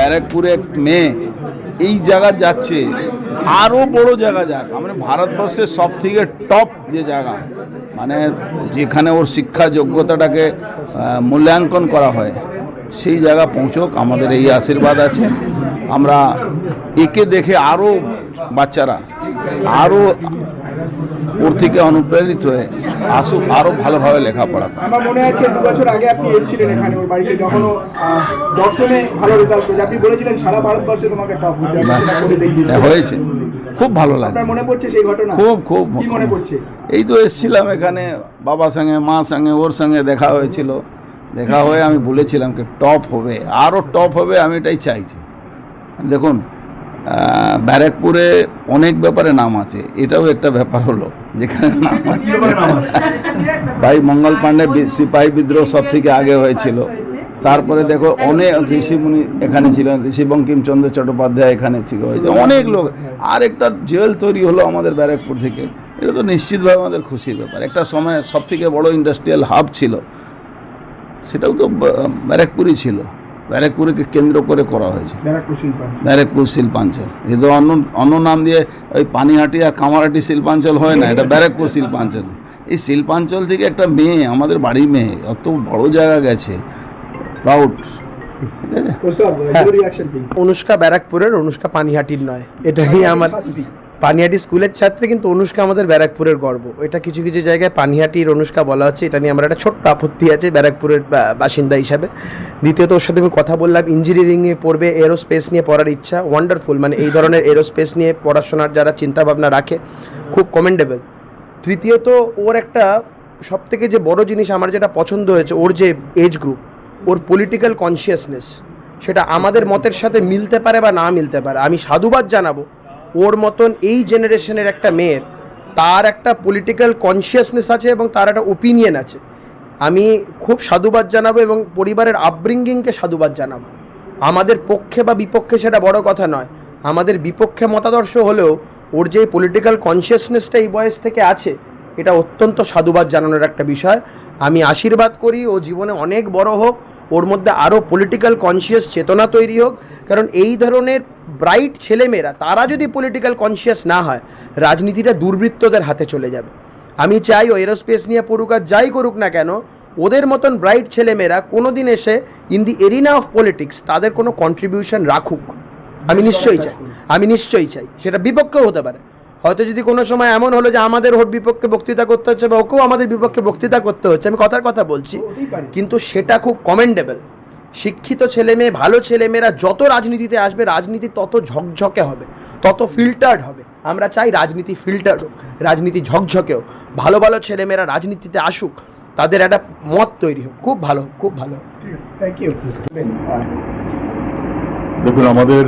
ব্যারাকপুরে মেয়ে এই জায়গা যাচ্ছে, আরও বড় জায়গা যাক। মানে ভারতবর্ষের সব থেকে টপ যে জায়গা, মানে যেখানে ওর শিক্ষা যোগ্যতাটাকে মূল্যাঙ্কন করা হয়, সেই জায়গা পৌঁছক, আমাদের এই আশীর্বাদ আছে। আমরা একে দেখে আরও বাচ্চারা আরও ওর থেকে অনুপ্রেরিত হয়ে আসুক, আরও ভালোভাবে লেখাপড়া। আমার মনে আছে 2 বছর আগে আপনি এসেছিলেন এখানে ওর বাড়িতে, যখন দর্শনে ভালো রেজাল্ট করেছে, আপনি বলেছিলেন সারা ভারতবর্ষে তোমাকে টপ হয়েছে। খুব ভালো লাগে। মনে পড়ছে সেই ঘটনা? খুব খুব কি মনে পড়ছে? এই তো এসেছিলাম এখানে, বাবার সঙ্গে মা সঙ্গে ওর সঙ্গে দেখা হয়েছিল, দেখা হয়ে আমি বলেছিলাম কি টপ হবে, আরও টপ হবে, আমি এটাই চাইছি। দেখুন, ব্যারাকপুরে অনেক ব্যাপারে নাম আছে, এটাও একটা ব্যাপার হলো যেখানে নাম আছে। ভাই মঙ্গল পাণ্ডে সিপাহী বিদ্রোহ সব থেকে আগে হয়েছিল। তারপরে দেখো অনেক ঋষিমুনি এখানে ছিলেন, ঋষি বঙ্কিমচন্দ্র চট্টোপাধ্যায় এখানে থেকে হয়েছে, অনেক লোক। আর একটা জেল তৈরি হলো আমাদের ব্যারাকপুর থেকে, এটা তো নিশ্চিতভাবে আমাদের খুশির ব্যাপার। একটা সময় সব থেকে বড় ইন্ডাস্ট্রিয়াল হাব ছিল, সেটাও তো ব্যারাকপুরই ছিল। ব্যারাকপুরকে কেন্দ্র করে করা হয়েছে ব্যারাকপুর শিল্পাঞ্চল। এ তো অন্য নাম দিয়ে ওই পানিহাটি আর কামারহাটি শিল্পাঞ্চল হয় না, এটা ব্যারাকপুর শিল্পাঞ্চল। এই শিল্পাঞ্চল থেকে একটা মেয়ে, আমাদের বাড়ির মেয়ে, অত বড় জায়গা গেছে, প্রাউড। অনুষ্কা ব্যারাকপুরের, অনুষ্কা পানিহাটির নয়। এটা নিয়ে আমার পানিহাটি স্কুলের ছাত্রী, কিন্তু অনুষ্কা আমাদের ব্যারাকপুরের গর্ব। এটা কিছু কিছু জায়গায় পানিহাটির অনুষ্কা বলা হচ্ছে, এটা নিয়ে আমার একটা ছোট্ট আপত্তি আছে ব্যারাকপুরের বাসিন্দা হিসাবে। দ্বিতীয়ত, ওর সাথে আমি কথা বললাম, ইঞ্জিনিয়ারিং নিয়ে পড়বে, এরোস্পেস নিয়ে পড়ার ইচ্ছা, ওয়ান্ডারফুল। মানে এই ধরনের এরোস্পেস নিয়ে পড়াশোনার যারা চিন্তাভাবনা রাখে, খুব কমেন্ডেবল। তৃতীয়ত, ওর একটা সবথেকে যে বড় জিনিস আমার যেটা পছন্দ হয়েছে, ওর যে এজ গ্রুপ, ওর পলিটিক্যাল কনসিয়াসনেস, সেটা আমাদের মতের সাথে মিলতে পারে বা না মিলতে পারে। আমি সাধুবাদ জানাবো ওর মতন এই জেনারেশনের একটা মেয়ের, তার একটা পলিটিক্যাল কনসিয়াসনেস আছে এবং তার একটা ওপিনিয়ন আছে। আমি খুব সাধুবাদ জানাবো এবং পরিবারের আপব্রিঙ্গিংকে সাধুবাদ জানাবো। আমাদের পক্ষে বা বিপক্ষে সেটা বড় কথা নয়, আমাদের বিপক্ষে মতাদর্শ হলেও ওর যে পলিটিক্যাল কনসিয়াসনেসটা এই বয়স থেকে আছে, এটা অত্যন্ত সাধুবাদ জানানোর একটা বিষয়। আমি আশীর্বাদ করি ও জীবনে অনেক বড় হোক, ওর মধ্যে আরও পলিটিক্যাল কনসিয়াস চেতনা তৈরি হোক। কারণ এই ধরনের ব্রাইট ছেলেমেয়েরা, তারা যদি পলিটিক্যাল কনসিয়াস না হয়, রাজনীতিটা দুর্বৃত্তদের হাতে চলে যাবে। আমি চাই ও এরোস্পেস নিয়ে পড়ুক আর যাই করুক না কেন, ওদের মতন ব্রাইট ছেলেমেয়েরা কোনো দিন এসে in the arena of politics তাদের কোনো কন্ট্রিবিউশন রাখুক। আমি নিশ্চয়ই চাই। সেটা বিপক্ষেও হতে পারে। হয়তো যদি কোনো সময় এমন হলো যে আমাদের ওর বিপক্ষে বক্তৃতা করতে হচ্ছে বা ওকেও আমাদের বিপক্ষে বক্তৃতা করতে হচ্ছে, আমি কথার কথা বলছি, কিন্তু সেটা খুব কমেন্ডেবল। শিক্ষিত ছেলে মেয়ে, ভালো ছেলেমেয়েরা যত রাজনীতিতে আসবে, রাজনীতি তত ঝকঝকে হবে, তত ফিল্টার্ড হবে। আমরা চাই রাজনীতি ফিল্টার হোক, রাজনীতি ঝকঝকেও, ভালো ভালো ছেলেমেয়েরা রাজনীতিতে আসুক, তাদের একটা মত তৈরি হোক। খুব ভালো, খুব ভালো। Thank you. দেখুন, আমাদের